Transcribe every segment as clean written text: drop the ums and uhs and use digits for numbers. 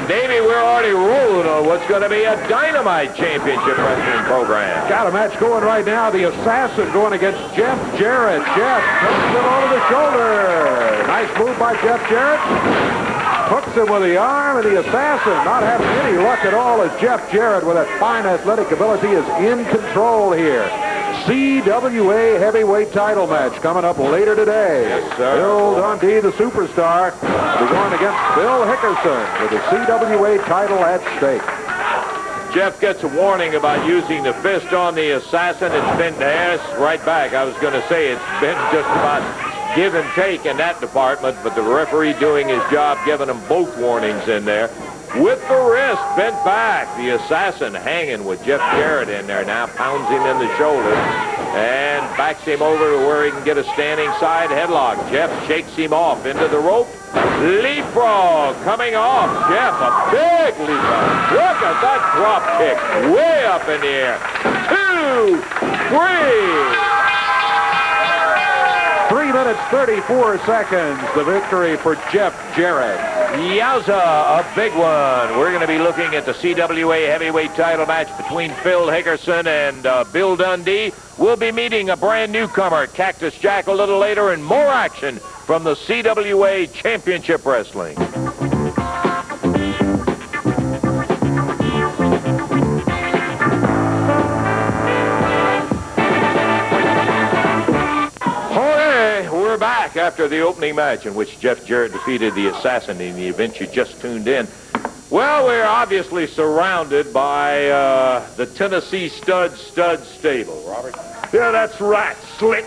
Davey, we're already rolling on what's going to be a dynamite championship wrestling program. Got a match going right now. The Assassin going against Jeff Jarrett. Jeff hooks him over the shoulder. Nice move by Jeff Jarrett. Hooks him with the arm, and the Assassin not having any luck at all as Jeff Jarrett, with that fine athletic ability, is in control here. CWA Heavyweight Title match coming up later today. Yes, sir. Bill Dundee, the superstar, will be going against Phil Hickerson with the CWA title at stake. Jeff gets a warning about using the fist on the Assassin. It's been right back. I was going to say it's been just about give and take in that department, but the referee doing his job, giving them both warnings in there. With the wrist bent back, the Assassin hanging with Jeff Jarrett in there now, pounds him in the shoulder and backs him over to where he can get a standing side headlock. Jeff shakes him off into the rope. Leapfrog coming off. Jeff, a big leapfrog. Look at that drop kick way up in the air. 2, 3. 3 minutes, 34 seconds, the victory for Jeff Jarrett. Yowza, a big one. We're going to be looking at the CWA Heavyweight Title match between Phil Hickerson and Bill Dundee. We'll be meeting a brand newcomer, Cactus Jack, a little later, and more action from the CWA Championship Wrestling. We're back after the opening match in which Jeff Jarrett defeated the Assassin in the event you just tuned in. Well, we're obviously surrounded by the Tennessee Stud stable, Robert. Yeah, that's right, Slick.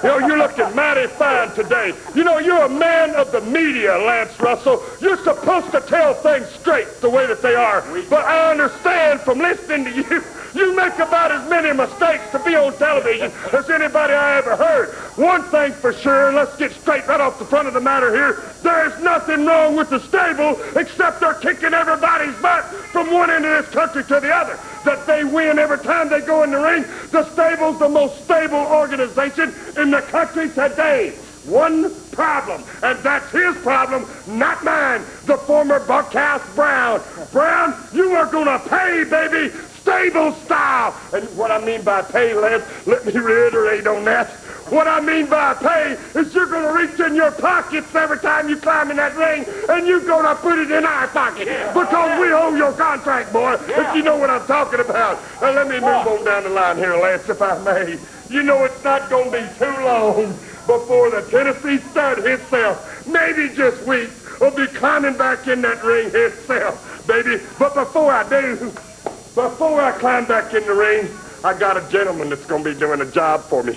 You know, you're looking mighty fine today. You know, you're a man of the media, Lance Russell. You're supposed to tell things straight the way that they are. But I understand from listening to you, you make about as many mistakes to be on television as anybody I ever heard. One thing for sure, let's get straight right off the front of the matter here. There's nothing wrong with the stable except they're kicking everybody's butt from one end of this country to the other. That they win every time they go in the ring. The stable's the most stable organization in the country today. One problem, and that's his problem, not mine, the former Brickhouse Brown. Brown, you are gonna pay, baby, stable style. And what I mean by pay, Lance, let me reiterate on that. What I mean by pay is you're going to reach in your pockets every time you climb in that ring, and you're going to put it in our pocket because we owe your contract, boy, if you know what I'm talking about. Now, let me move on down the line here, Lance, if I may. You know it's not going to be too long before the Tennessee Stud himself, maybe just weeks, will be climbing back in that ring himself, baby. But before I climb back in the ring, I got a gentleman that's going to be doing a job for me.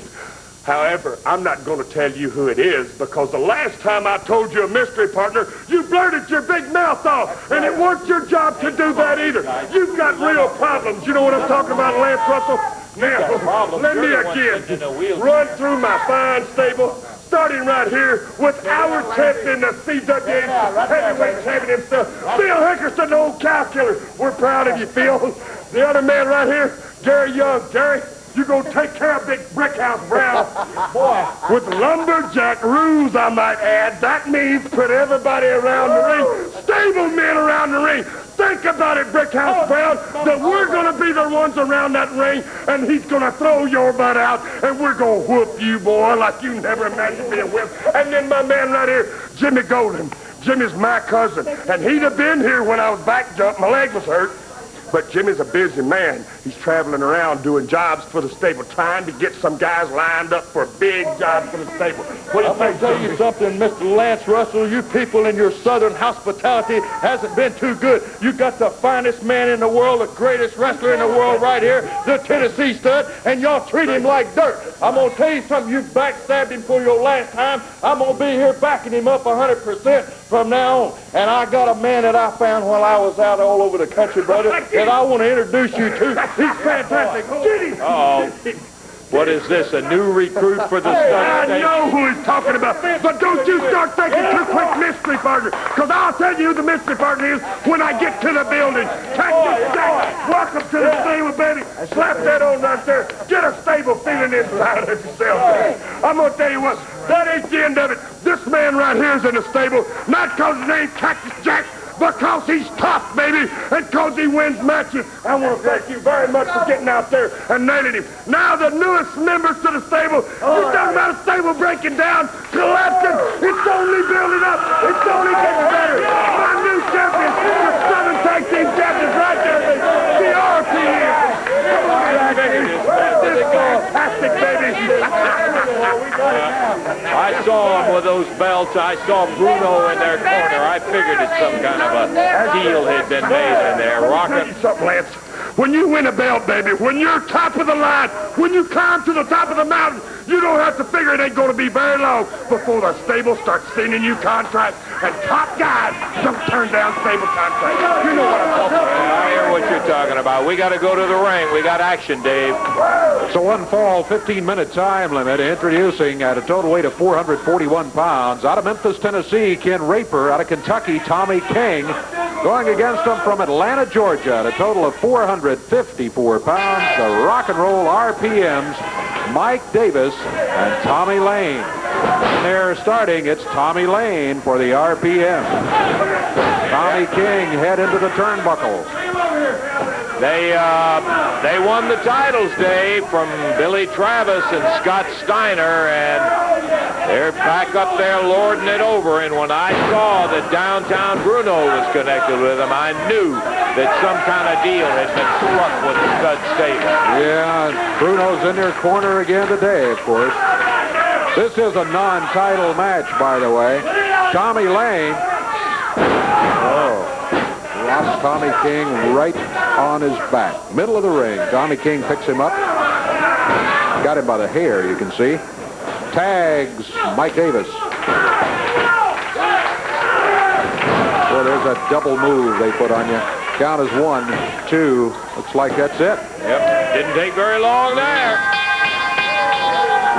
However, I'm not going to tell you who it is because the last time I told you a mystery partner, you blurted your big mouth off, and it wasn't your job to do that either. You've got real problems. You know what I'm talking about, Lance Russell? Now, let me again run through my fine stable, starting right here with our champion, the CWA Heavyweight Champion himself, Phil Hickerson, the old cow killer. We're proud of you, Phil. The other man right here, Gary Young. Gary, you're going to take care of big Brickhouse Brown. Boy, with Lumberjack rules, I might add. That means put everybody around the ring, stable men around the ring. Think about it, Brickhouse Brown, that we're going to be the ones around that ring, and he's going to throw your butt out, and we're going to whoop you, boy, like you never imagined being whipped. And then my man right here, Jimmy Golden. Jimmy's my cousin, and he'd have been here when I was back jumping. My leg was hurt. But Jimmy's a busy man. He's traveling around doing jobs for the stable, trying to get some guys lined up for big jobs for the stable. What do you think? I'll tell you something, Mr. Lance Russell. You people in your southern hospitality hasn't been too good. You got the finest man in the world, the greatest wrestler in the world right here, the Tennessee Stud, and y'all treat him like dirt. I'm going to tell you something. You backstabbed him for your last time. I'm going to be here backing him up 100% from now on. And I got a man that I found while I was out all over the country, brother, that I want to introduce you to. He's fantastic. Uh-oh. What is this, a new recruit for the Stud? I know who he's talking about, but don't you start thinking too quick mystery partner, because I'll tell you who the mystery partner is when I get to the building. Cactus Jack, welcome to the stable, baby. Slap that on right there. Get a stable feeling inside of yourself. I'm going to tell you what, that ain't the end of it. This man right here is in the stable, not because his name's Cactus Jack, Because he's tough, baby, and because he wins matches. I want to thank you very much for getting out there and nailing him. Now the newest members to the stable. You talking about a stable breaking down, collapsing. It's only building up. It's only getting better. My new champion, the Southern Tag Team champions right there, the RPM. Come on, baby. This is fantastic, baby. I saw him with those belts. I saw Bruno in their corner. I figured it's some kind of a deal had been made in there. I'll tell you something, Lance. When you win a belt, baby, when you're top of the line, when you climb to the top of the mountain, you don't have to figure it ain't going to be very long before the stable starts sending you contracts, and top guys don't turn down stable contracts. You know what I'm talking about. I hear what you're talking about. We got to go to the ring. We got action, Dave. So one fall, 15-minute time limit. Introducing at a total weight of 441 pounds. Out of Memphis, Tennessee, Ken Raper. Out of Kentucky, Tommy King. Going against him from Atlanta, Georgia, at a total of 454 pounds, the Rock and Roll RPMs, Mike Davis and Tommy Lane. And they're starting. It's Tommy Lane for the RPM. Tommy King head into the turnbuckle. They won the titles, Dave, from Billy Travis and Scott Steiner, and they're back up there lording it over. And when I saw that Downtown Bruno was connected with them, I knew that some kind of deal had been struck with the stud stable. Yeah, Bruno's in their corner again today, of course. This is a non-title match, by the way. Tommy Lane. Lost Tommy King right on his back. Middle of the ring. Tommy King picks him up. Got him by the hair, you can see. Tags Mike Davis. Well, there's a double move they put on you. Count is 1, 2. Looks like that's it. Yep. Didn't take very long there.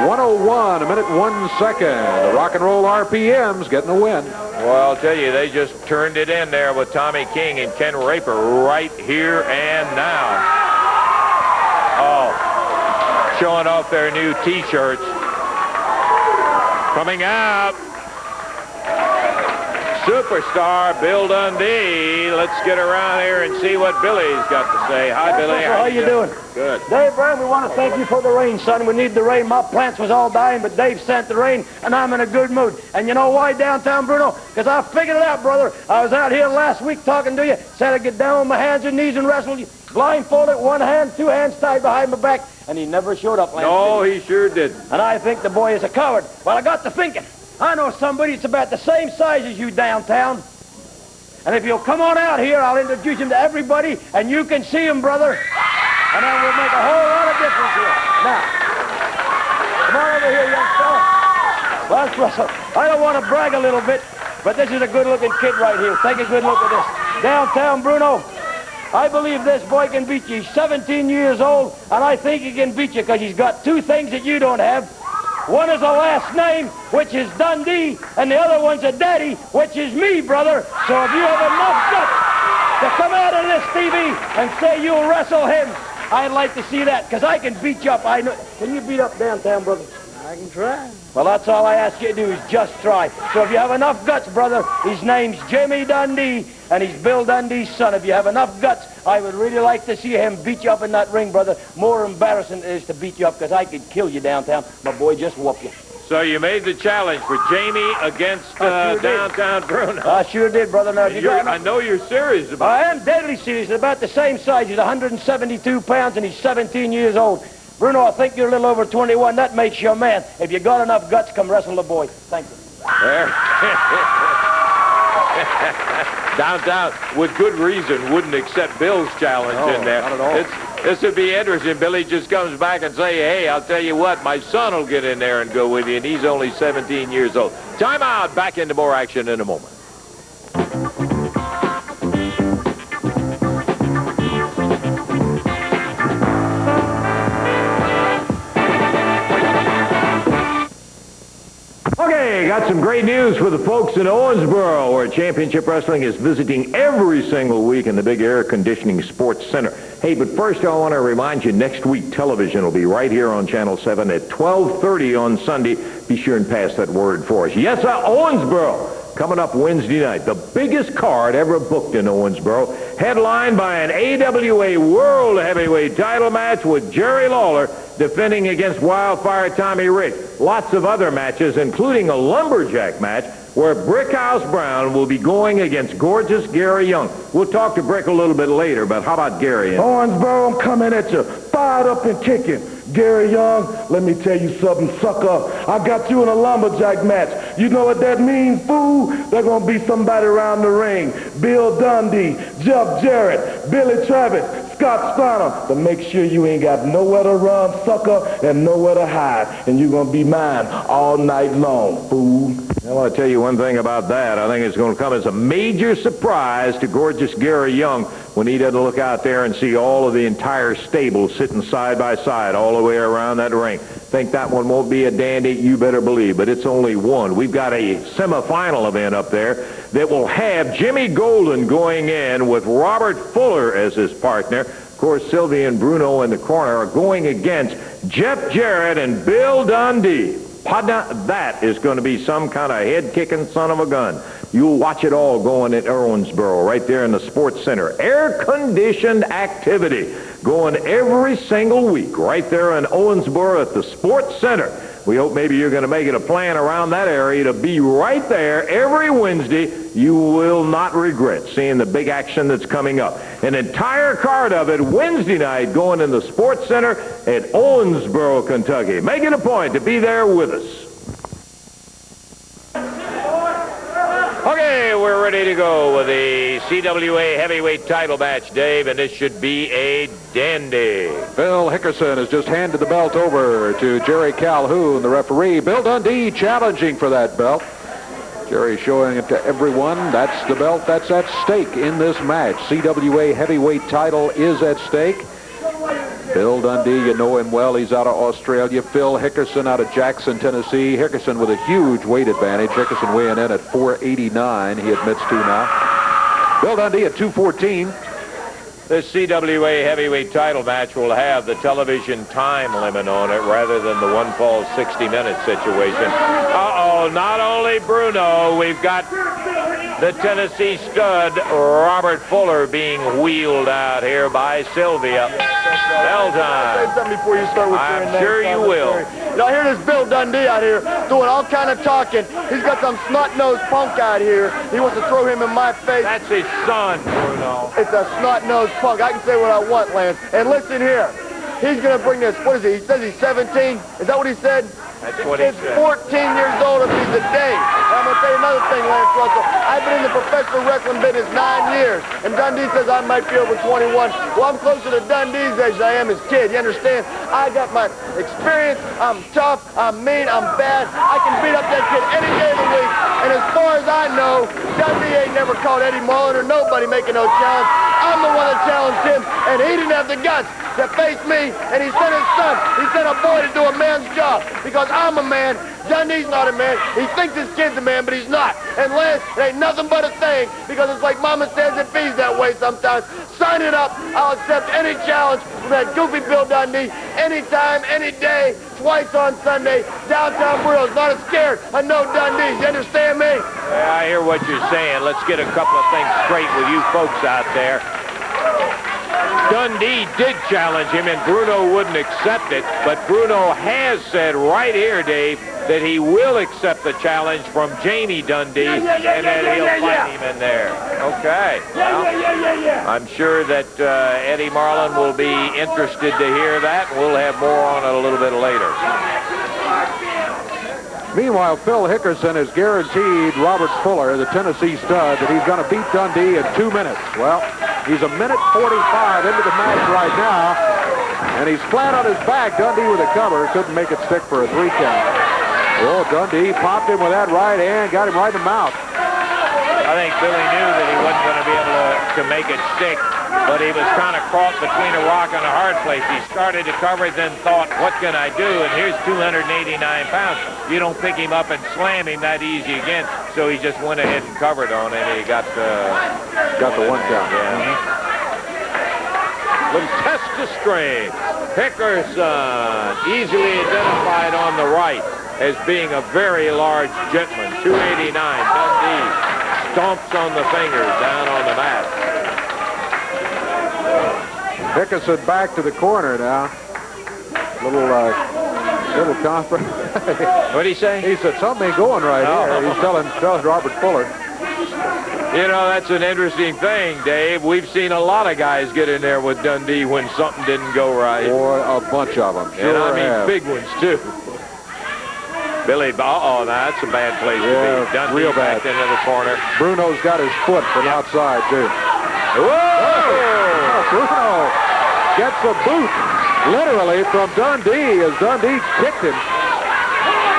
101, a minute, 1 second. The Rock and Roll RPMs getting the win. Well, I'll tell you, they just turned it in there with Tommy King and Ken Raper right here and now. Oh, showing off their new T-shirts. Coming out, Superstar Bill Dundee. Let's get around here and see what Billy's got to say. Hi, Billy. How you doing? Good. Dave Brown, we want to thank you for the rain, son. We need the rain. My plants was all dying, but Dave sent the rain, and I'm in a good mood. And you know why, Downtown Bruno? Because I figured it out, brother. I was out here last week talking to you. Said I'd get down on my hands and knees and wrestle you. Blindfolded, one hand, 2 hands tied behind my back, and he never showed up. No, he sure didn't. And I think the boy is a coward. Well, I got to thinking. I know somebody that's about the same size as you, Downtown. And if you'll come on out here, I'll introduce him to everybody, and you can see him, brother. And then we'll make a whole lot of difference here. Now, come on over here, young fella. Well, Russell, I don't want to brag a little bit, but this is a good-looking kid right here. Take a good look at this. Downtown Bruno, I believe this boy can beat you. He's 17 years old, and I think he can beat you because he's got 2 things that you don't have. One is a last name, which is Dundee, and the other one's a daddy, which is me, brother. So if you have enough guts to come out of this TV and say you'll wrestle him, I'd like to see that, because I can beat you up. I know. Can you beat up Downtown, brother? I can try. Well, that's all I ask you to do is just try. So if you have enough guts, brother, his name's Jamie Dundee, and he's Bill Dundee's son. If you have enough guts, I would really like to see him beat you up in that ring, brother. More embarrassing it is to beat you up, because I could kill you, Downtown. My boy, just whoop you. So you made the challenge for Jamie against Downtown Bruno. I sure did, brother. Now, I know you're serious about it. I am deadly serious. He's about the same size. He's 172 pounds, and he's 17 years old. Bruno, I think you're a little over 21. That makes you a man. If you got enough guts, come wrestle the boy. Thank you. There. Downtown, with good reason, wouldn't accept Bill's challenge in there. Not at all. This would be interesting. Billy just comes back and say, hey, I'll tell you what, my son will get in there and go with you, and he's only 17 years old. Time out. Back into more action in a moment. Okay, got some great news for the folks in Owensboro, where Championship Wrestling is visiting every single week in the big air conditioning sports center. Hey, but first I want to remind you, next week television will be right here on Channel 7 at 12:30 on Sunday. Be sure and pass that word for us. Yes, Owensboro. coming up Wednesday night. The biggest card ever booked in Owensboro, headlined by an AWA World Heavyweight Title match with Jerry Lawler defending against Wildfire Tommy Rich. Lots of other matches, including a Lumberjack match, where Brickhouse Brown will be going against gorgeous Gary Young. We'll talk to Brick a little bit later, but how about Gary? Owensboro, I'm coming at you, fired up and kicking. Gary Young, let me tell you something, sucker. I got you in a Lumberjack match. You know what that means, fool? There's going to be somebody around the ring. Bill Dundee, Jeff Jarrett, Billy Travis, Scott Steiner, to make sure you ain't got nowhere to run, sucker, and nowhere to hide. And you're going to be mine all night long, fool. I want to tell you one thing about that. I think it's going to come as a major surprise to gorgeous Gary Young when he doesn't look out there and see all of the entire stable sitting side by side all the way around that ring. Think that one won't be a dandy? You better believe, but it's only one. We've got a semifinal event up there that will have Jimmy Golden going in with Robert Fuller as his partner. Of course, Sylvia and Bruno in the corner are going against Jeff Jarrett and Bill Dundee. That is going to be some kind of head-kicking son of a gun. You'll watch it all going at Owensboro, right there in the Sports Center. Air-conditioned activity going every single week right there in Owensboro at the Sports Center. We hope maybe you're going to make it a plan around that area to be right there every Wednesday. You will not regret seeing the big action that's coming up. An entire card of it Wednesday night going in the Sports Center at Owensboro, Kentucky. Make it a point to be there with us. Okay, we're ready to go with the CWA Heavyweight Title match, Dave, and this should be a dandy. Phil Hickerson has just handed the belt over to Jerry Calhoun, the referee. Bill Dundee challenging for that belt. Jerry showing it to everyone. That's the belt that's at stake in this match. CWA Heavyweight Title is at stake. Bill Dundee, you know him well. He's out of Australia. Phil Hickerson out of Jackson, Tennessee. Hickerson with a huge weight advantage. Hickerson weighing in at 489, he admits to now. Bill Dundee at 214. This CWA Heavyweight Title match will have the television time limit on it rather than the one fall 60-minute situation. Uh-oh, not only Bruno, we've got the Tennessee stud Robert Fuller being wheeled out here by Sylvia. Bell time. Say something before you start with your name. I'm sure you will. Now here is Bill Dundee out here doing all kind of talking. He's got some snot-nosed punk out here. He wants to throw him in my face. That's his son, Bruno. It's a snot-nosed punk. I can say what I want, Lance. And listen here. He's going to bring this. What is he? He says he's 17. Is that what he said? That's what he He's said. 14 years old if he's a day. And I'm going to tell you another thing, Lance Russell. I've been in the professional wrestling business 9 years. And Dundee says I might be over 21. Well, I'm closer to Dundee's age than I am his kid. You understand? I got my experience. I'm tough. I'm mean. I'm bad. I can beat up that kid any day of the week. And as far as I know, Dundee ain't never caught Eddie Marlin or nobody making no challenge. I'm the one that challenged him, and he didn't have the guts to face me, and he sent his son. He sent a boy to do a man's job because I'm a man. Dundee's not a man. He thinks his kid's a man, but he's not. And Lance, it ain't nothing but a thing because it's like Mama says it bees that way sometimes. Sign it up. I'll accept any challenge from that goofy Bill Dundee anytime, any day, twice on Sunday. Downtown Bruno's not scared of no Dundees. You understand me? Yeah, I hear what you're saying. Let's get a couple of things straight with you folks out there. Dundee did challenge him, and Bruno wouldn't accept it. But Bruno has said right here, Dave, that he will accept the challenge from Jamie Dundee, and that he'll fight him in there. Okay. Well, I'm sure that Eddie Marlin will be interested to hear that. We'll have more on it a little bit later. Meanwhile, Phil Hickerson has guaranteed Robert Fuller, the Tennessee stud, that he's going to beat Dundee in 2 minutes. Well, he's a minute 45 into the match right now, and he's flat on his back. Dundee with a cover. Couldn't make it stick for a 3 count. Oh, Dundee popped him with that right hand, got him right in the mouth. I think Billy knew that he wasn't going to be able to make it stick, but he was kind of caught between a rock and a hard place. He started to cover, then thought, what can I do? And here's 289 pounds. You don't pick him up and slam him that easy again. So he just went ahead and covered on it, and he got the 1 count. Yeah. Little test of strength. Hickerson, easily identified on the right as being a very large gentleman. 289. Dundee stomps on the fingers down on the mat. Hickerson back to the corner now. Little conference. What did he say? He said something ain't going right here. He's telling Robert Fuller. You know, that's an interesting thing, Dave. We've seen a lot of guys get in there with Dundee when something didn't go right. Boy, a bunch of them. Sure, and I mean big ones, too. Billy, that's a bad place to be. Dundee real bad. Back into the corner. Bruno's got his foot from outside, too. Whoa! Bruno gets a boot, literally, from Dundee as Dundee kicked him.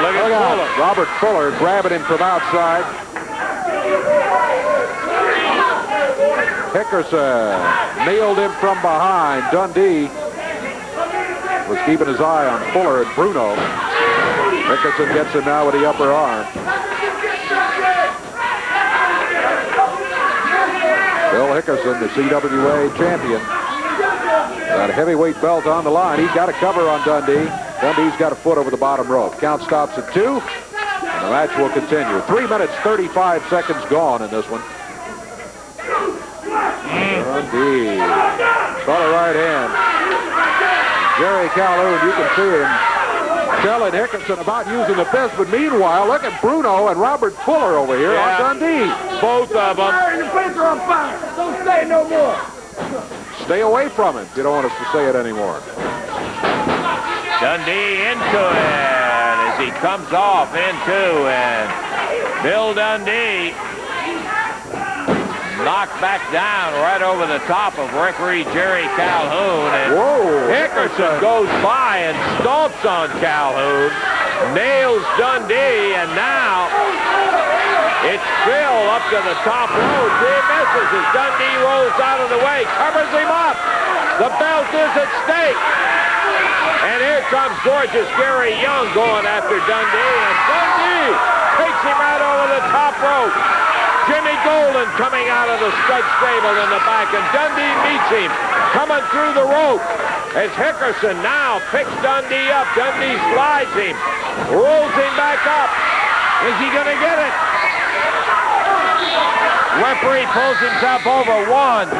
Look at Fuller. Robert Fuller grabbing him from outside. Hickerson nailed him from behind. Dundee was keeping his eye on Fuller and Bruno. Hickerson gets him now with the upper arm. Phil Hickerson, the CWA champion. Got a heavyweight belt on the line. He's got a cover on Dundee. Dundee's got a foot over the bottom rope. Count stops at 2, and the match will continue. 3 minutes, 35 seconds gone in this one. Dundee, got a right hand. Jerry Calhoun, you can see him telling Hickerson about using the fist, but meanwhile, look at Bruno and Robert Fuller over here on Dundee. Both of them. The plates are on fire. Don't say no more. Stay away from him if you don't want us to say it anymore. Dundee into it as he comes off into and Bill Dundee knocked back down right over the top of referee Jerry Calhoun. And Hickerson goes by and stomps on Calhoun, nails Dundee, and now it's Phil up to the top rope. He misses as Dundee rolls out of the way, covers him up. The belt is at stake. And here comes gorgeous Gary Young going after Dundee, and Dundee takes him right over the top rope. Jimmy Golden coming out of the stud stable in the back, and Dundee meets him coming through the rope as Hickerson now picks Dundee up. Dundee slides him, rolls him back up. Is he going to get it? Referee pulls himself over 1.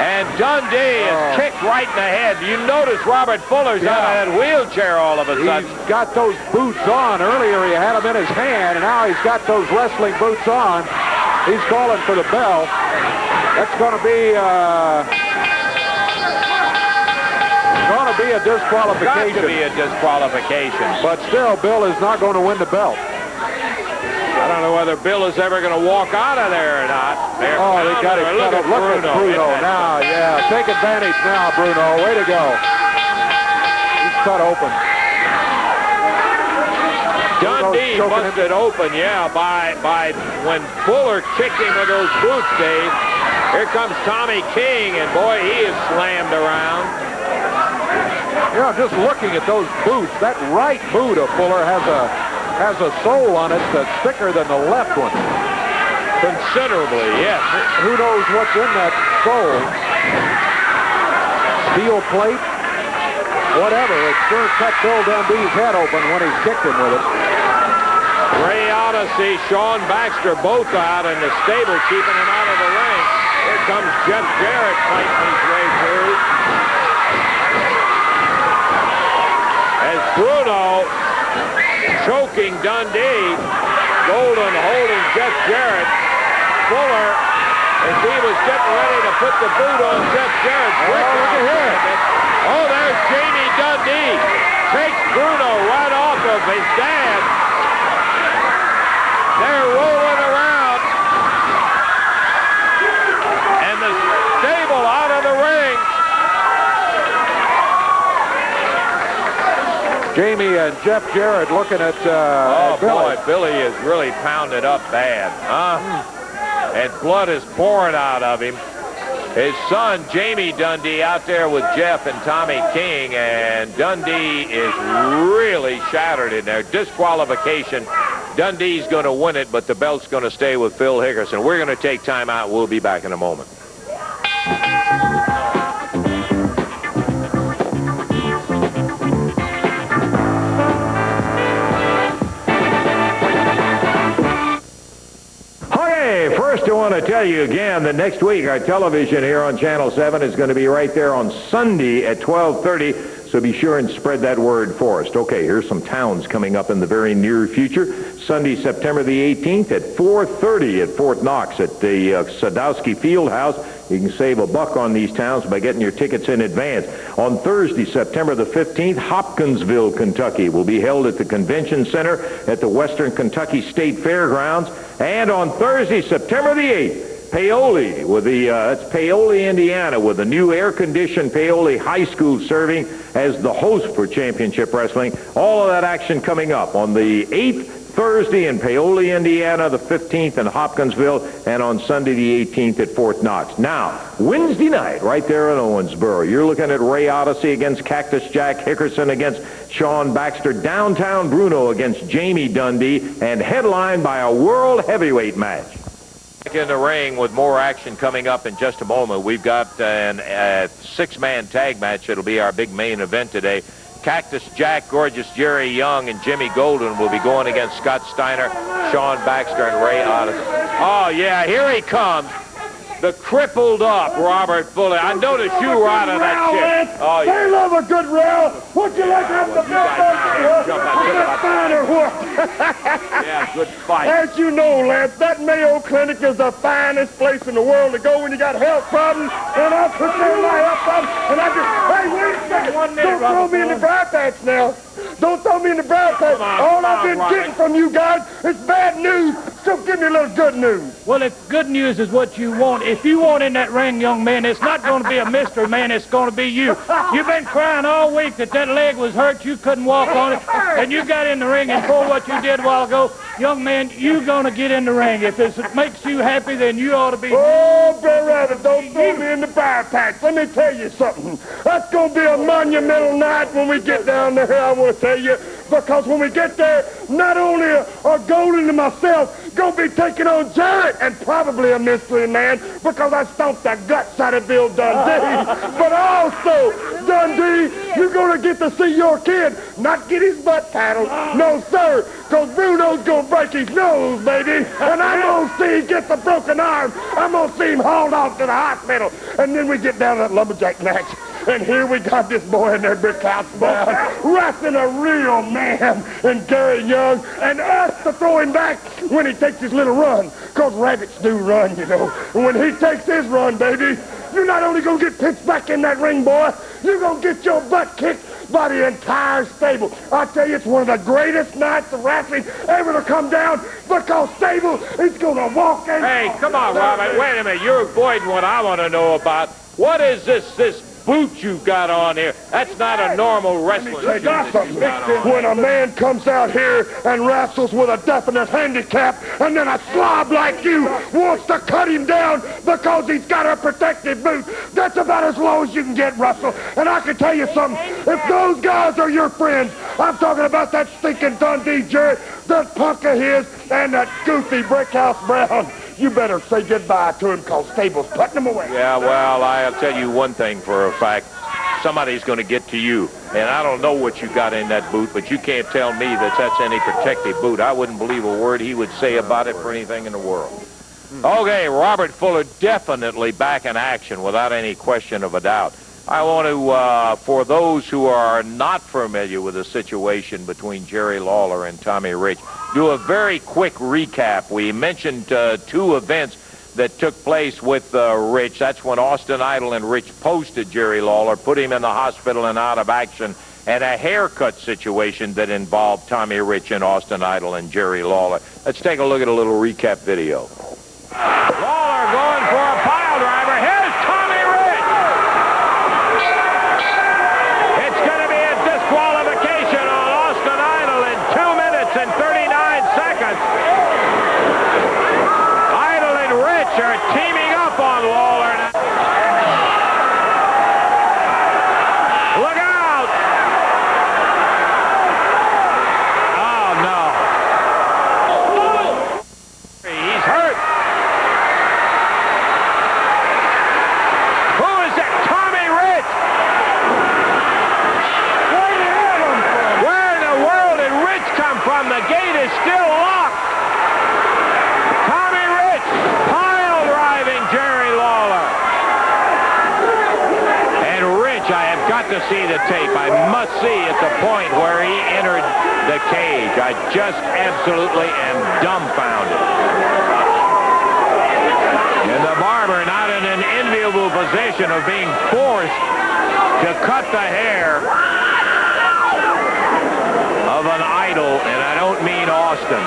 And Dundee is kicked right in the head. You notice Robert Fuller's out of that wheelchair all of a sudden. He's got those boots on. Earlier he had them in his hand, and now he's got those wrestling boots on. He's calling for the bell. That's going to be a disqualification. Got to be a disqualification. But still, Bill is not going to win the belt. I don't know whether Bill is ever going to walk out of there or not. They got it cut up. Look at Bruno now. Yeah, take advantage now, Bruno. Way to go. He's cut open. Dundee busted open, by when Fuller kicked him with those boots, Dave. Here comes Tommy King, and boy, he is slammed around. Yeah, just looking at those boots, that right boot of Fuller has a sole on it that's thicker than the left one. Considerably, yes. Who knows what's in that sole? Steel plate? Whatever. It sure cut Phil Dundee's head open when he kicked him with it. Ray Odyssey, Sean Baxter, both out in the stable, keeping him out of the ring. Here comes Jeff Jarrett fighting his way through. As Bruno choking Dundee, Golden holding Jeff Jarrett. Fuller, as he was getting ready to put the boot on Jeff Jarrett. Look at here. Oh, there's Jamie Dundee. Takes Bruno right off of his dad. They're rolling around. And the stable out of the ring. Jamie and Jeff Jarrett looking at Billy. Boy, Billy is really pounded up bad. And blood is pouring out of him. His son, Jamie Dundee, out there with Jeff and Tommy King, and Dundee is really shattered in there. Disqualification. Dundee's going to win it, but the belt's going to stay with Phil Hickerson. We're going to take time out. We'll be back in a moment. first, I want to tell you again that next week our television here on Channel 7 is going to be right there on Sunday at 12:30. So be sure and spread that word for us. Okay, here's some towns coming up in the very near future. Sunday, September the 18th at 4:30 at Fort Knox at the Sadowski Fieldhouse. You can save $1 on these towns by getting your tickets in advance. On Thursday, September the 15th, Hopkinsville, Kentucky will be held at the Convention Center at the Western Kentucky State Fairgrounds. And on Thursday, September the 8th, Paoli with it's Paoli, Indiana, with the new air-conditioned Paoli High School serving as the host for Championship Wrestling. All of that action coming up on the 8th, Thursday in Paoli, Indiana, the 15th in Hopkinsville, and on Sunday the 18th at Fort Knox. Now, Wednesday night, right there in Owensboro, you're looking at Ray Odyssey against Cactus Jack, Hickerson against Sean Baxter, Downtown Bruno against Jamie Dundee, and headlined by a world heavyweight match. In the ring with more action coming up in just a moment. We've got a six-man tag match. It'll be our big main event today. Cactus Jack, Gorgeous Jerry Young, and Jimmy Golden will be going against Scott Steiner, Sean Baxter, and Ray Odyssey. Oh, yeah, here he comes. The crippled up Robert Foley. I noticed you were out of that shit. Oh, yeah. They love a good row. Would you like to have the Bill Steiner whoop? Yeah, good fight. As you know, Lance, that Mayo Clinic is the finest place in the world to go when you got health problems. And I'll put there my health problems. And I just, hey, wait a second. Don't throw me in the briar patch now. Don't throw me in the briar patch. All I've been getting from you guys is bad news. So give me a little good news. Well, if good news is what you want, if you want in that ring, young man, it's not going to be a mystery, man. It's going to be you. You've been crying all week that leg was hurt. You couldn't walk on it. And you got in the ring and pulled what you did a while ago. Young man, you're going to get in the ring. If it makes you happy, then you ought to be... Oh, Bro Rabbit, don't throw me in the briar patch. Let me tell you something. That's going to be a monumental night when we get down there, I want to tell you. Because when we get there, not only are Golden and myself going to be taking on Jarrett and probably a mystery man because I stomped the guts out of Bill Dundee. But also, Dundee, you're going to get to see your kid not get his butt paddled. No, sir, because Bruno's going to break his nose, baby. And I'm going to see he gets a broken arm. I'm going to see him hauled off to the hospital. And then we get down to that Lumberjack match. And here we got this boy in there, Brickhouse Brown, wrestling a real man and Gary Young, and us to throw him back when he takes his little run. Because rabbits do run, you know. And when he takes his run, baby, you're not only going to get pitched back in that ring, boy, you're going to get your butt kicked by the entire stable. I tell you, it's one of the greatest nights of wrestling ever to come down because Stable is going to walk in. Hey, come on, Robert. Wait a minute. You're avoiding what I want to know about. What is this boot you've got on here? That's not a normal wrestling shoe. When a man comes out here and wrestles with a definite handicap and then a slob like you wants to cut him down because he's got a protective boot, that's about as low as you can get, Russell. And I can tell you something, if those guys are your friends, I'm talking about that stinking Dundee Jarrett, that punk of his, and that goofy Brickhouse Brown, you better say goodbye to him because Stable's putting him away. Yeah, well, I'll tell you one thing for a fact. Somebody's going to get to you. And I don't know what you got in that boot, but you can't tell me that that's any protective boot. I wouldn't believe a word he would say about it for anything in the world. Okay, Robert Fuller definitely back in action without any question of a doubt. I want to, for those who are not familiar with the situation between Jerry Lawler and Tommy Rich, do a very quick recap. We mentioned two events that took place with Rich. That's when Austin Idol and Rich posted Jerry Lawler, put him in the hospital and out of action, and a haircut situation that involved Tommy Rich and Austin Idol and Jerry Lawler. Let's take a look at a little recap video. Lawler going for a pile driver. Here's Tommy Rich. It's going to be a disqualification on Austin Idol in 2 minutes and 39 seconds. Idol and Rich are teaming up on Lawler now. Look out! Oh, no. He's hurt. got to see the tape. I must see at the point where he entered the cage. I just absolutely am dumbfounded. And the barber not in an enviable position of being forced to cut the hair of an idol, and I don't mean Austin.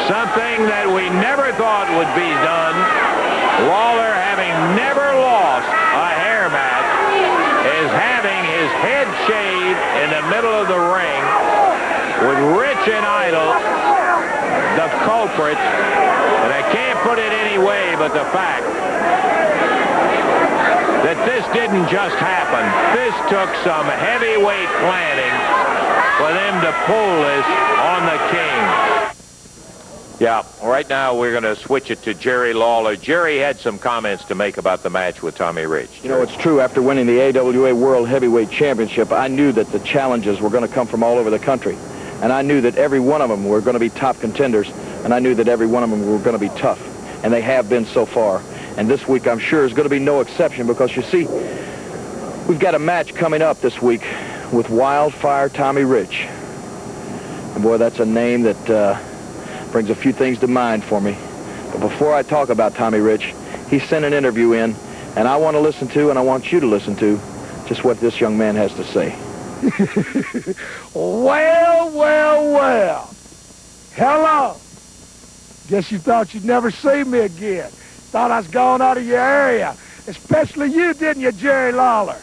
Something that we never thought would be done. Lawler, having never lost a hair match, is having his head shaved in the middle of the ring with Rich and Idol, the culprits. And I can't put it any way but the fact that this didn't just happen. This took some heavyweight planning for them to pull this on the King. Yeah, right now we're going to switch it to Jerry Lawler. Jerry had some comments to make about the match with Tommy Rich. You know, it's true. After winning the AWA World Heavyweight Championship, I knew that the challenges were going to come from all over the country. And I knew that every one of them were going to be top contenders. And I knew that every one of them were going to be tough. And they have been so far. And this week, I'm sure, is going to be no exception because, you see, we've got a match coming up this week with Wildfire Tommy Rich. And, boy, that's a name that brings a few things to mind for me. But before I talk about Tommy Rich, he sent an interview in, and I want to listen to, and I want you to listen to, just what this young man has to say. Well, well, well. Hello. Guess you thought you'd never see me again. Thought I was gone out of your area. Especially you, didn't you, Jerry Lawler?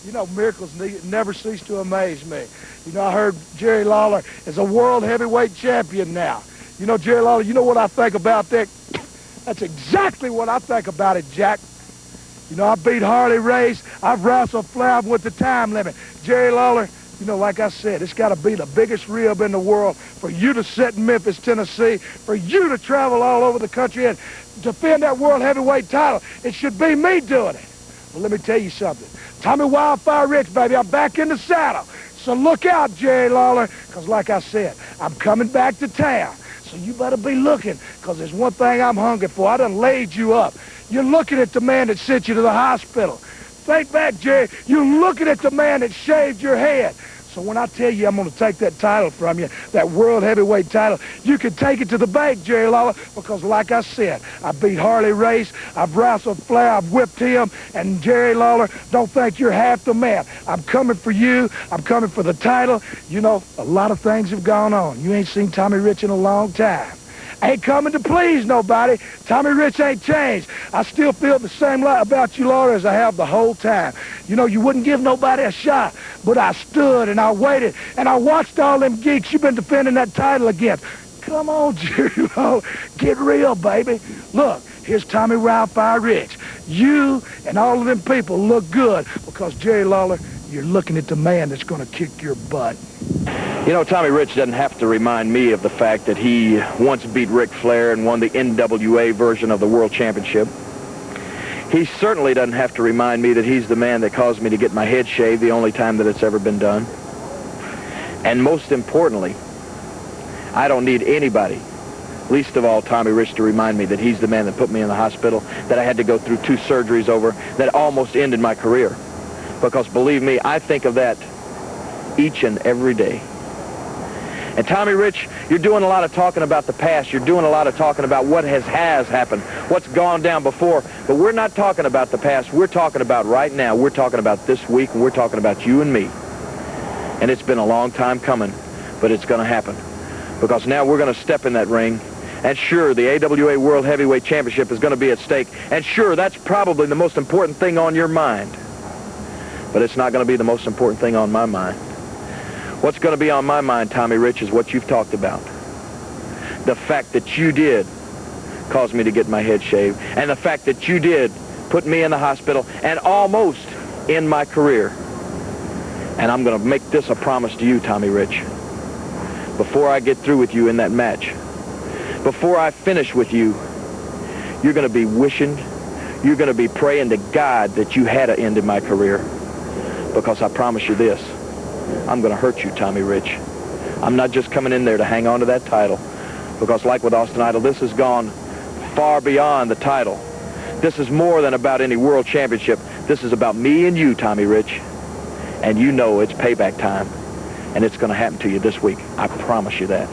You know, miracles never cease to amaze me. You know, I heard Jerry Lawler is a world heavyweight champion now. You know, Jerry Lawler, you know what I think about that? That's exactly what I think about it, Jack. You know, I beat Harley Race. I've wrestled Flav with the time limit. Jerry Lawler, you know, like I said, it's got to be the biggest rib in the world for you to sit in Memphis, Tennessee, for you to travel all over the country and defend that world heavyweight title. It should be me doing it. Well, let me tell you something. Tommy Wildfire Rich, baby, I'm back in the saddle. So look out, Jerry Lawler, because like I said, I'm coming back to town. So you better be looking, because there's one thing I'm hungry for. I done laid you up. You're looking at the man that sent you to the hospital. Think back, Jerry. You're looking at the man that shaved your head. So when I tell you I'm going to take that title from you, that world heavyweight title, you can take it to the bank, Jerry Lawler, because like I said, I beat Harley Race, I've wrestled Flair, I've whipped him, and Jerry Lawler, don't think you're half the man. I'm coming for you. I'm coming for the title. You know, a lot of things have gone on. You ain't seen Tommy Rich in a long time. Ain't coming to please nobody. Tommy Rich ain't changed. I still feel the same way about you, Lawler, as I have the whole time. You know, you wouldn't give nobody a shot, but I stood and I waited and I watched all them geeks you've been defending that title against. Come on, Jerry Lawler. Get real, baby. Look, here's Tommy Wildfire Rich. You and all of them people look good because, Jerry Lawler, you're looking at the man that's going to kick your butt. You know, Tommy Rich doesn't have to remind me of the fact that he once beat Ric Flair and won the NWA version of the World Championship. He certainly doesn't have to remind me that he's the man that caused me to get my head shaved the only time that it's ever been done. And most importantly, I don't need anybody, least of all Tommy Rich, to remind me that he's the man that put me in the hospital, that I had to go through 2 surgeries over, that almost ended my career. Because believe me, I think of that each and every day. And Tommy Rich, you're doing a lot of talking about the past. You're doing a lot of talking about what has happened, what's gone down before. But we're not talking about the past. We're talking about right now. We're talking about this week, and we're talking about you and me. And it's been a long time coming, but it's going to happen. Because now we're going to step in that ring. And sure, the AWA World Heavyweight Championship is going to be at stake. And sure, that's probably the most important thing on your mind. But it's not going to be the most important thing on my mind. What's going to be on my mind, Tommy Rich, is what you've talked about. The fact that you did cause me to get my head shaved, and the fact that you did put me in the hospital and almost end my career. And I'm going to make this a promise to you, Tommy Rich. Before I get through with you in that match, before I finish with you, you're going to be wishing, you're going to be praying to God that you had an end in my career. Because I promise you this, I'm going to hurt you, Tommy Rich. I'm not just coming in there to hang on to that title. Because like with Austin Idol, this has gone far beyond the title. This is more than about any world championship. This is about me and you, Tommy Rich. And you know it's payback time. And it's going to happen to you this week. I promise you that.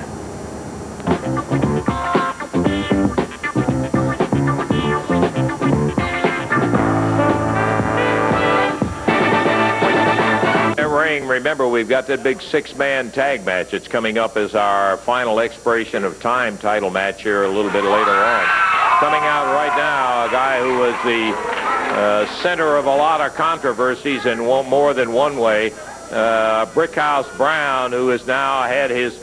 Remember, we've got that big 6-man tag match. It's coming up as our final expiration of time title match here a little bit later on. Coming out right now, a guy who was the center of a lot of controversies in more than one way. Brickhouse Brown, who has now had his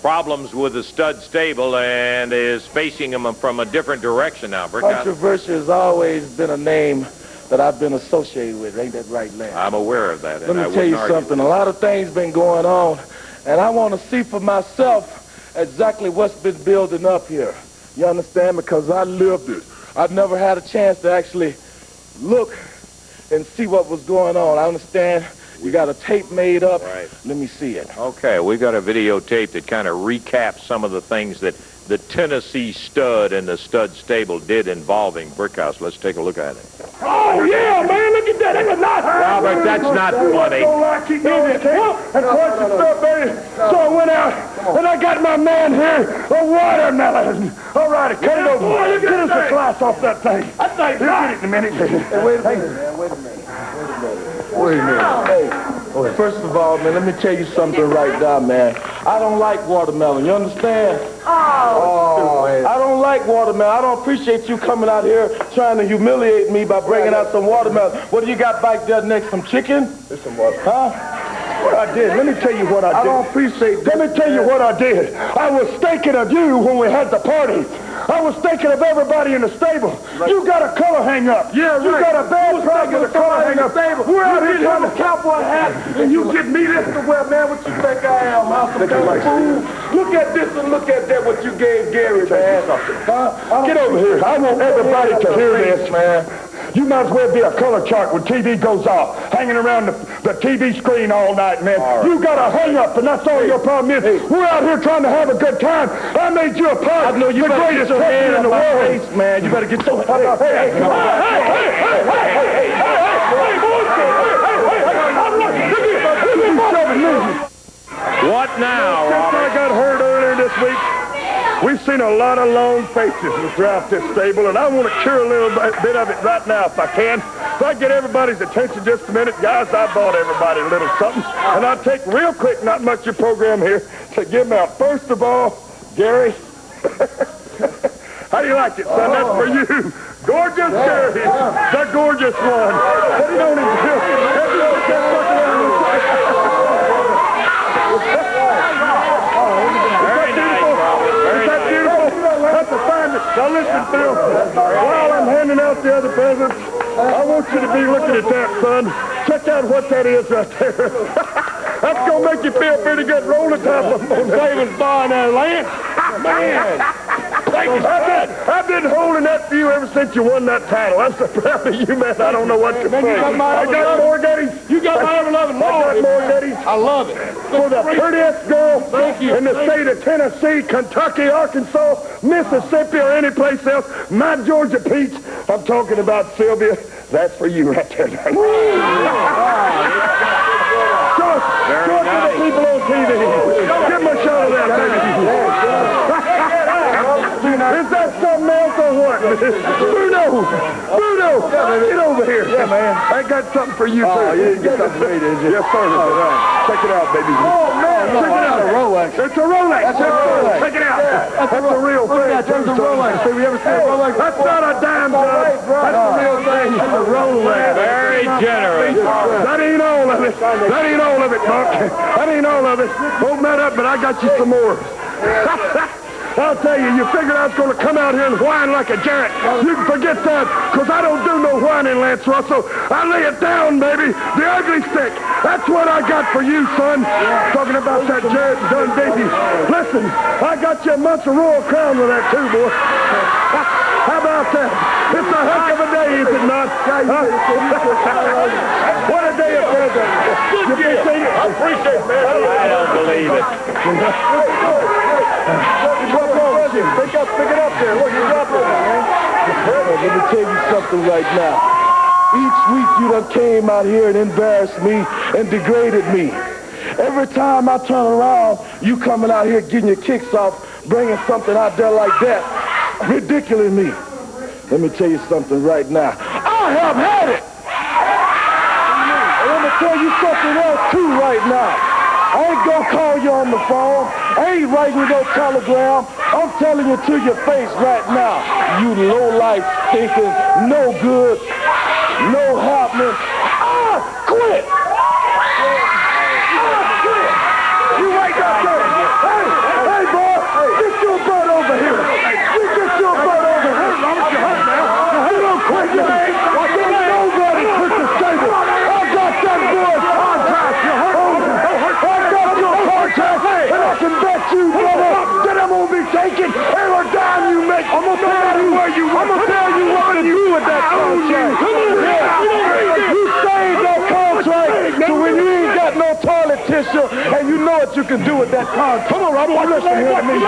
problems with the stud stable and is facing him from a different direction now. Controversy has always been a name that I've been associated with. Ain't that right, Lance? I'm aware of that. Let me tell you something. A lot of things been going on, and I want to see for myself exactly what's been building up here. You understand? Because I lived it. I've never had a chance to actually look and see what was going on. I understand you got a tape made up. Right. Let me see it. Okay, we got a videotape that kind of recaps some of the things that the Tennessee stud and the stud stable did involving Brickhouse. Let's take a look at it. Oh, yeah, man, look at that. That was not her. Robert, that's not funny. And watch the stuff, baby. So I went out, and I got my man here, a watermelon. All right, cut it over. Get us a slice off that thing. That thing's get it in a minute. Hey, wait a minute, man. Wait a minute. Wait a minute. Hey, first of all, man, let me tell you something right now, man. I don't like watermelon. You understand? Oh, I don't like watermelon. I don't appreciate you coming out here trying to humiliate me by bringing out some watermelon. What do you got back there next? Some chicken? There's some water. Huh? What I did, let me tell you what I did. I don't appreciate that. Let me tell you what I did. I was thinking of you when we had the party. I was thinking of everybody in the stable. Right. You got a color hang up. Yeah, right. You got a bad problem with a color hang up. We're out here trying to cowboy hat, and you get me this to wear, man. What you think I am? I'm some kind of fool. Look at this and look at that. What you gave Gary, man. Get over here. I want everybody to hear this, man. You might as well be a color chart when TV goes off, hanging around the TV screen all night, man. Right. You got a hang up, and that's all your problem is. Hey. We're out here trying to have a good time. I made you a part. I know you the greatest person in the world. Face, man. You better get your hey, hey, What now, Robert? Since I got hurt earlier this week, we've seen a lot of long faces throughout this stable, and I want to cure a little bit of it right now if I can. If I get everybody's attention just a minute, guys, I bought everybody a little something, and I'll take real quick, not much your program here, to give them out. First of all, Gary, how do you like it, son? That's for you. Gorgeous Gary, the gorgeous one. Put it on him. Now listen, Phil, while I'm handing out the other presents, I want you to be looking at that, son. Check out what that is right there. That's going to make you feel pretty good. Roll the top of them on David's bar now, Lance. Man. I've been holding that for you ever since you won that title. I'm so proud of you, man. I don't know what to say. I got more Geddes. You got my ever-loving Lord. I got more Geddes. I love it. For the prettiest girl in the state of Tennessee, Kentucky, Arkansas, Mississippi, or any place else, my Georgia peach. I'm talking about Sylvia. That's for you right there. Show it to the people on TV. Give them a shot of that, baby. Is that something else or what? Bruno! Get over here. Yeah, man. I got something for you, too. You didn't get something for me, did you? Yes, sir. Check it out, baby. Oh, man. Check it out. It's a Rolex. It's a Rolex. That's a Rolex. Check it out. That's a real thing. That's a Rolex. Have you ever seen a Rolex? That's not a dime job. That's a real thing. That's a Rolex. Very generous. That ain't all of it. That ain't all of it, Buck. That ain't all of it. Open that up, but I got you some more. I'll tell you, you figured I was going to come out here and whine like a Jarrett. You can forget that, because I don't do no whining, Lance Russell. I lay it down, baby. The ugly stick. That's what I got for you, son. Talking about that Jarrett Dundee. Listen, I got you a month's of Royal Crown with that, too, boy. How about that? It's a heck of a day, is it not? What a day of present. You appreciate it? I appreciate it, man. I don't believe it. Pick it up there. Look, you dropped it, man. let me tell you something right now. Each week you done came out here and embarrassed me and degraded me. Every time I turn around, you coming out here getting your kicks off, bringing something out there like that, ridiculing me. Let me tell you something right now. I have had it. And let me tell you something else too right now. I ain't gonna call you on the phone. I ain't writing you no telegram. I'm telling you to your face right now. You low-life stinkers, no good, no happening. Quit! You wake up there. Hey, boy, get your butt over here. You get your butt over here. You don't quit your leg. There's nobody quit the stable. I got that boy's contract. I got your contract, and I can bet you, brother, that I'm gonna be taking every dime you make. I'm gonna tell you what to do with that contract. You saved that contract, so when you ain't got no toilet tissue, and you know what you can do with that contract. Come on, Robert, listen here to me.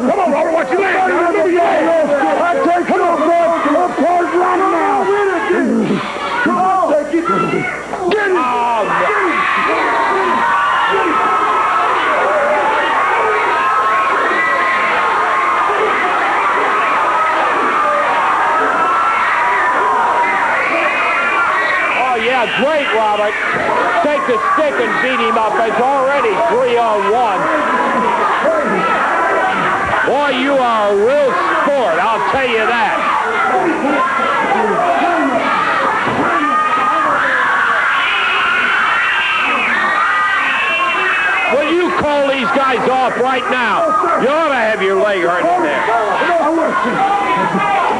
Come on, Robert, watch your legs. Come on, bro. I'm paused right now. Come on, take it. Get it. Oh, yeah, great, Robert. Take the stick and beat him up. It's already 3-on-1. Boy, you are a real sport, I'll tell you that. Will you call these guys off right now? You ought to have your leg hurting there.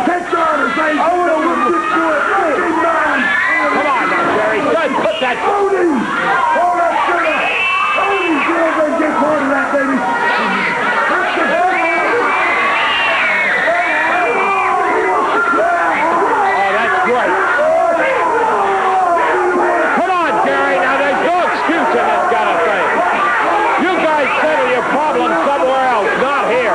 Take the orders, baby. I want to whip this to it. Come on now, Jerry. Put that... Hold that sugar. Hold these girls and get part of that, baby. Great. Come on, Jerry. Now, there's no excuse in this kind of thing. You guys settle your problems somewhere else, not here.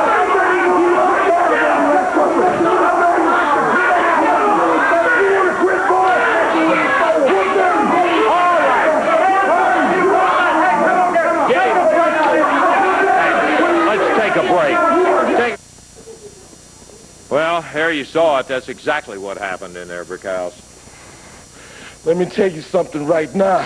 All right. Let's take a break. Well, there you saw it. That's exactly what happened in there, Brickhouse. Let me tell you something right now.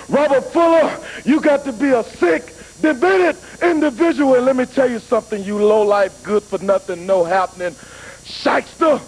Robert Fuller, you got to be a sick, demented individual. And let me tell you something, you low-life, good-for-nothing, no-happening shyster.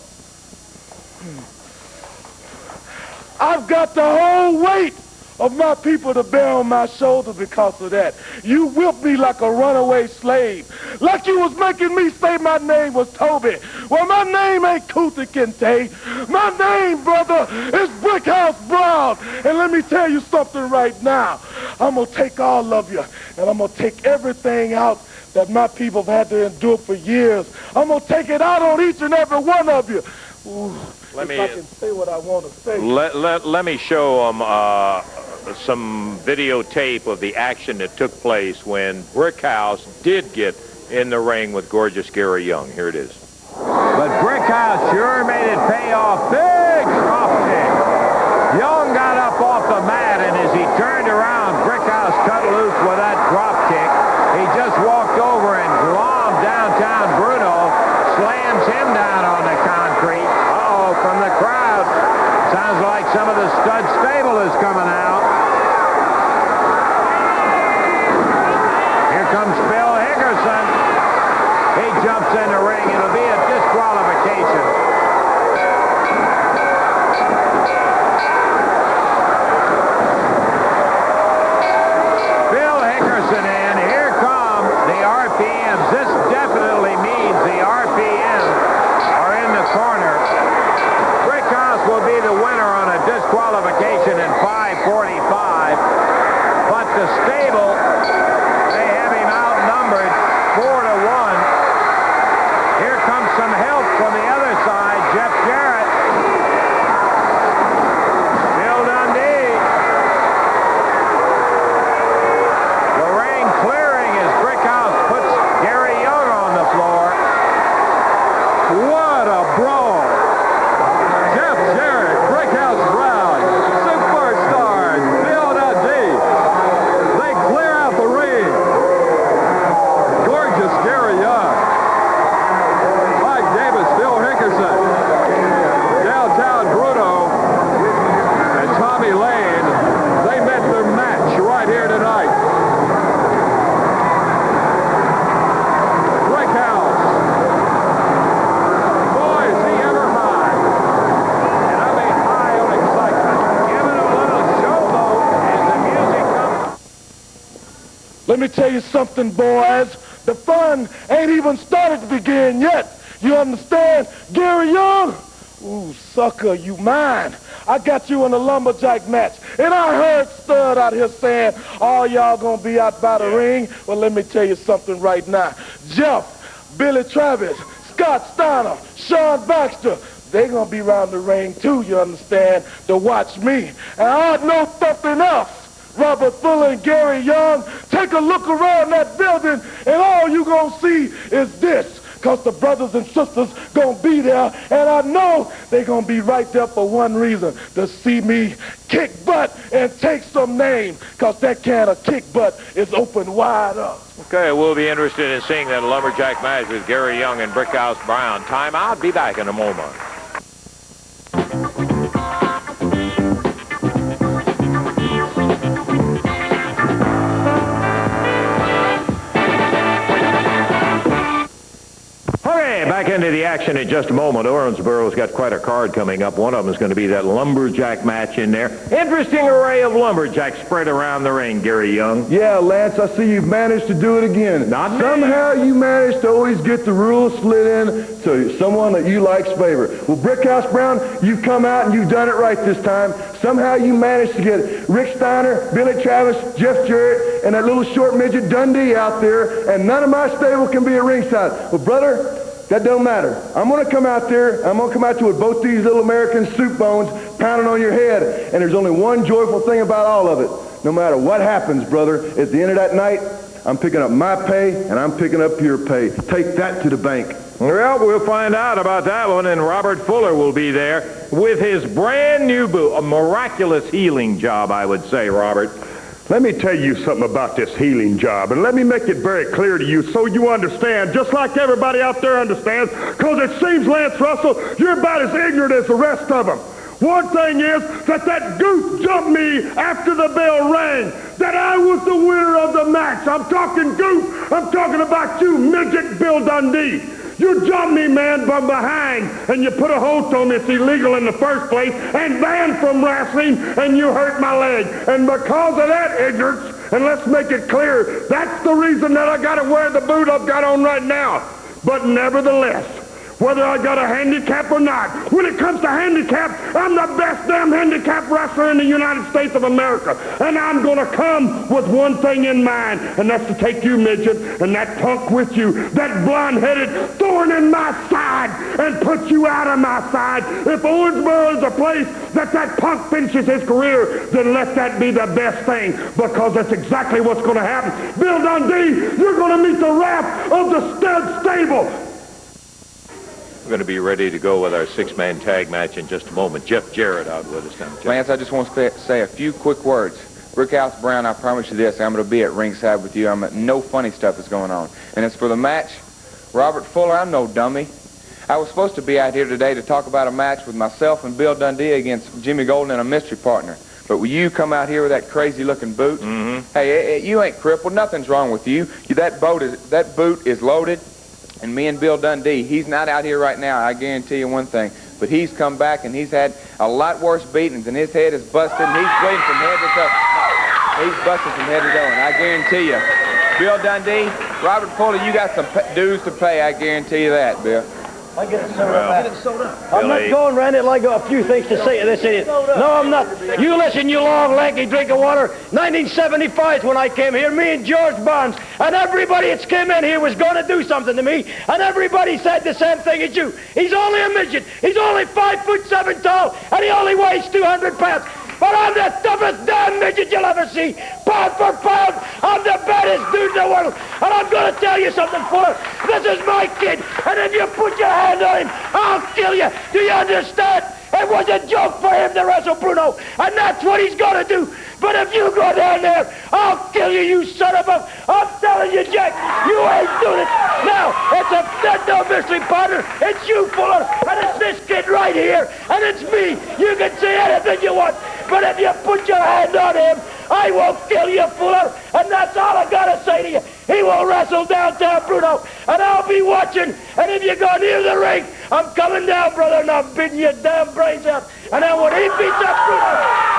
I've got the whole weight of my people to bear on my shoulder because of that. You whipped me like a runaway slave. Like you was making me say my name was Toby. Well, my name ain't Kuta Kente. My name, brother, is Brickhouse Brown. And let me tell you something right now. I'm going to take all of you, and I'm going to take everything out that my people have had to endure for years. I'm going to take it out on each and every one of you. Ooh, I can say what I want to say. Let me show them some videotape of the action that took place when Brickhouse did get in the ring with gorgeous Gary Young. Here it is. But Brickhouse sure made it pay off. Big drop kick. Young got up off the mat, and as he turned around, Brickhouse cut loose with that drop kick. He just walked over and glommed Downtown Bruno, slams him down on the concrete. Uh-oh, from the crowd. Sounds like some of the stud stable is coming out. Here comes Phil Hickerson. He jumps in the ring. It'll be a disqualification. Phil Hickerson in. Here come the RPMs. This definitely means the RPMs are in the corner. Brickhouse will be the winner on a disqualification in 5:45. But the stable, they have him outnumbered 4-1. Here comes some help from the other side. Jeff Jarrett. Bill Dundee. Let me tell you something, boys. The fun ain't even started to begin yet. You understand? Gary Young? Ooh, sucker, you mine. I got you in a lumberjack match. And I heard Stud out here saying, all y'all gonna be out by the ring. Well, let me tell you something right now. Jeff, Billy Travis, Scott Steiner, Sean Baxter, they gonna be around the ring too, you understand, to watch me. And I know something else. Robert Fuller and Gary Young, take a look around that building and all you gonna see is this. Because the brothers and sisters gonna be there, and I know they gonna be right there for one reason, to see me kick butt and take some name, because that can of kick butt is open wide up. Okay, we'll be interested in seeing that lumberjack match with Gary Young and Brickhouse Brown. Time out. Be back in a moment. Back into the action in just a moment. Owensboro's got quite a card coming up. One of them is going to be that lumberjack match in there. Interesting array of lumberjacks spread around the ring, Gary Young. Yeah, Lance, I see you've managed to do it again. Somehow you managed to always get the rules slid in to someone that you like's favor. Well, Brickhouse Brown, you've come out and you've done it right this time. Somehow you managed to get Rick Steiner, Billy Travis, Jeff Jarrett, and that little short midget Dundee out there, and none of my stable can be at ringside. Well, brother, that don't matter. I'm going to come out there. I'm going to come out to you with both these little American soup bones pounding on your head. And there's only one joyful thing about all of it. No matter what happens, brother, at the end of that night, I'm picking up my pay and I'm picking up your pay. Take that to the bank. Well, we'll find out about that one, and Robert Fuller will be there with his brand new boot. A miraculous healing job, I would say, Robert. Let me tell you something about this healing job, and let me make it very clear to you so you understand, just like everybody out there understands, because it seems, Lance Russell, you're about as ignorant as the rest of them. One thing is that goof jumped me after the bell rang, that I was the winner of the match. I'm talking goof. I'm talking about you, midget Bill Dundee. You jumped me, man, from behind, and you put a hold on me. It's illegal in the first place, and banned from wrestling, and you hurt my leg. And because of that ignorance, and let's make it clear, that's the reason that I got to wear the boot I've got on right now. But nevertheless, whether I got a handicap or not, when it comes to handicap, I'm the best damn handicap wrestler in the United States of America. And I'm going to come with one thing in mind, and that's to take you, midget, and that punk with you, that blonde-headed thorn in my side, and put you out of my side. If Owensboro is a place that punk finishes his career, then let that be the best thing, because that's exactly what's going to happen. Bill Dundee, you're going to meet the wrath of the stud stable. We're going to be ready to go with our six-man tag match in just a moment. Jeff Jarrett out with us now. Jeff. Lance, I just want to say a few quick words. Brickhouse Brown, I promise you this, I'm going to be at ringside with you. No funny stuff is going on. And as for the match, Robert Fuller, I'm no dummy. I was supposed to be out here today to talk about a match with myself and Bill Dundee against Jimmy Golden and a mystery partner. But will you come out here with that crazy-looking boot? Mm-hmm. Hey, you ain't crippled. Nothing's wrong with you. That boot is loaded. And me and Bill Dundee, he's not out here right now, I guarantee you one thing. But he's come back and he's had a lot worse beatings, and his head is busted, and he's bleeding from head to toe. He's busted from head to toe, and I guarantee you, Bill Dundee, Robert Foley, you got some dues to pay, I guarantee you that, Bill. I get it sold up. I'm not going around it like a few things to say to this idiot. No, I'm not. You listen, you long, lanky drink of water. 1975 is when I came here, me and George Barnes, and everybody that's came in here was going to do something to me, and everybody said the same thing as you. He's only a midget. He's only 5'7" tall, and he only weighs 200 pounds. But I'm the toughest damn midget you'll ever see. Pound for pound, I'm the baddest dude in the world. And I'm going to tell you something, Fuller. This is my kid, and if you put your hand on him, I'll kill you. Do you understand? It was a joke for him to wrestle Bruno, and that's what he's going to do. But if you go down there, I'll kill you, you son of a... I'm telling you, Jack, you ain't doing it. Now, that's no mystery partner. It's you, Fuller, and it's this kid right here, and it's me. You can say anything you want, but if you put your hand on him, I will kill you, Fuller, and that's all I gotta say to you. He will wrestle Downtown Bruno, and I'll be watching, and if you go near the ring, I'm coming down, brother, and I'm beating your damn brains out. And then when he beats up Bruno,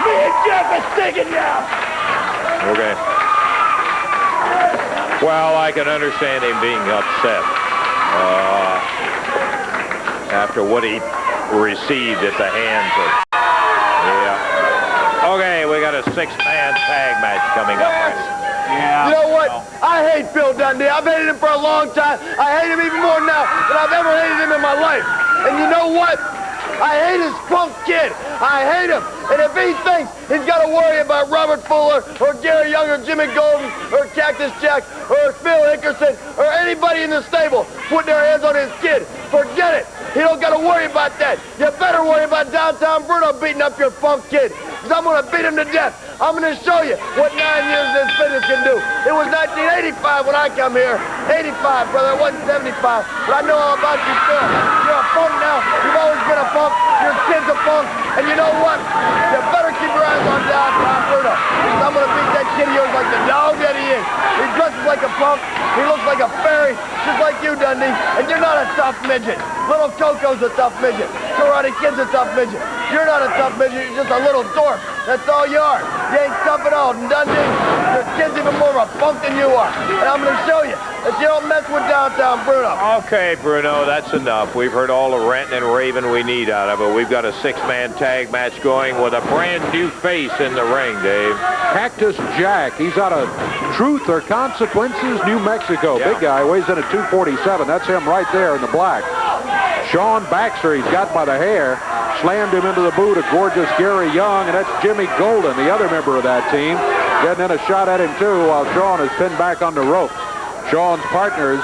me and Jeff is taking you out. Okay. Well, I can understand him being upset after what he received at the hands of... Yeah. Okay, we got a 6-man tag match coming up. Yeah. You know what? I hate Bill Dundee. I've hated him for a long time. I hate him even more now than I've ever hated him in my life. And you know what? I hate his punk kid. I hate him. And if he thinks he's got to worry about Robert Fuller or Gary Young or Jimmy Golden or Cactus Jack or Phil Hickerson or anybody in the stable putting their hands on his kid, forget it. He don't got to worry about that. You better worry about Downtown Bruno beating up your punk kid, because I'm going to beat him to death. I'm going to show you what 9 years of this fitness can do. It was 1985 when I come here. 85, brother. It wasn't 75. But I know all about you still. You're a punk now. You've always been a punk. Your kid's a punk. And you know what? You better keep your eyes on Downtown Bruno, because I'm going to beat that kid of yours like the dog that he is. He dresses like a punk. He looks like a fairy, just like you, Dundee. And you're not a tough midget. Little Coco's a tough midget. Karate Kid's a tough midget. You're not a tough midget. You're just a little dwarf. That's all you are. You ain't tough at all. And Dundee, your kid's even more of a punk than you are. And I'm going to show you that you don't mess with Downtown Bruno. Okay, Bruno, that's enough. We've heard all the ranting and raving we need out of it. We've got a 6-man tag match going with a brand new face in the ring, Dave. Cactus Jack. He's out of Truth or Consequences, New Mexico. Yeah. Big guy, weighs in at 247. That's him right there in the black. Sean Baxter, he's got by the hair, slammed him into the boot of gorgeous Gary Young, and that's Jimmy Golden, the other member of that team, getting in a shot at him too while Sean is pinned back on the ropes. Sean's partners,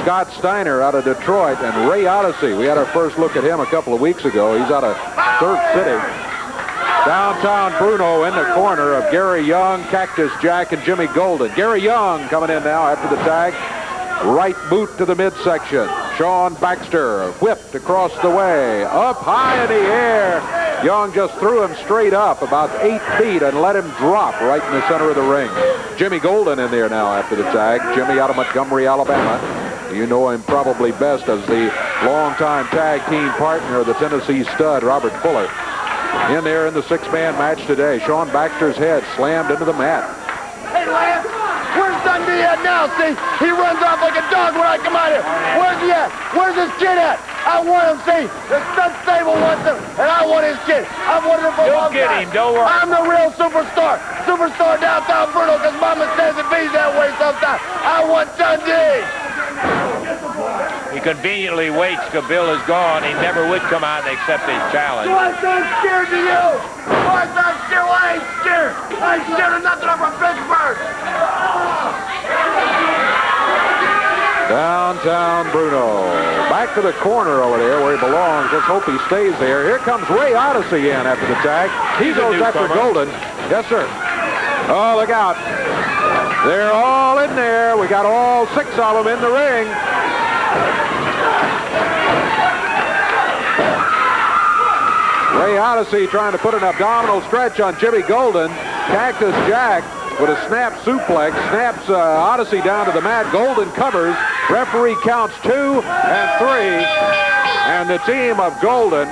Scott Steiner out of Detroit and Ray Odyssey. We had our first look at him a couple of weeks ago. He's out of Surf City. Downtown Bruno in the corner of Gary Young, Cactus Jack, and Jimmy Golden. Gary Young coming in now after the tag. Right boot to the midsection. Sean Baxter whipped across the way. Up high in the air. Young just threw him straight up about 8 feet and let him drop right in the center of the ring. Jimmy Golden in there now after the tag. Jimmy out of Montgomery, Alabama. You know him probably best as the longtime tag team partner of the Tennessee stud, Robert Fuller. In there in the 6-man match today. Sean Baxter's head slammed into the mat. Hey, Lance, where's Dundee at now? See, he runs off like a dog when I come out here. Where's he at? Where's his kid at? I want him, see. The stud stable wants him, and I want his kid. I've wanted him for a long time. You'll get him, don't worry. I'm the real superstar. Superstar Downtown Bruno, because Mama says it be that way sometimes. I want Dundee. He conveniently waits till Bill is gone. He never would come out and accept his challenge. Why I'm scared to you? Why I'm scared? Well, I ain't scared. I ain't scared of nothing. I'm from Pittsburgh. Downtown Bruno. Back to the corner over there where he belongs. Let's hope he stays there. Here comes Ray Odyssey in after the tag. He goes after Golden. Yes, sir. Oh, look out. They're all in there. We got all 6 of them in the ring. Ray Odyssey trying to put an abdominal stretch on Jimmy Golden. Cactus Jack with a snap suplex, snaps Odyssey down to the mat. Golden covers. Referee counts 2 and 3. And the team of Golden,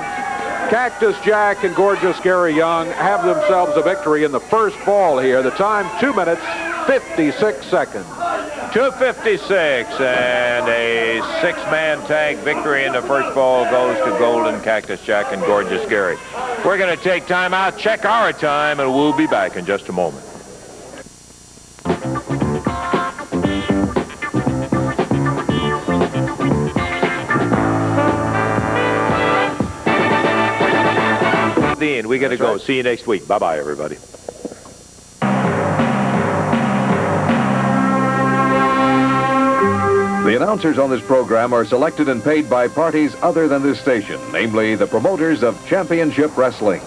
Cactus Jack, and gorgeous Gary Young have themselves a victory in the first fall here. The time, 2 minutes, 56 seconds. 2:56, and a 6-man tag victory in the first ball goes to Golden, Cactus Jack, and gorgeous Gary. We're going to take time out, check our time, and we'll be back in just a moment. The end. We got to go. Right. See you next week. Bye-bye, everybody. The announcers on this program are selected and paid by parties other than this station, namely the promoters of Championship Wrestling.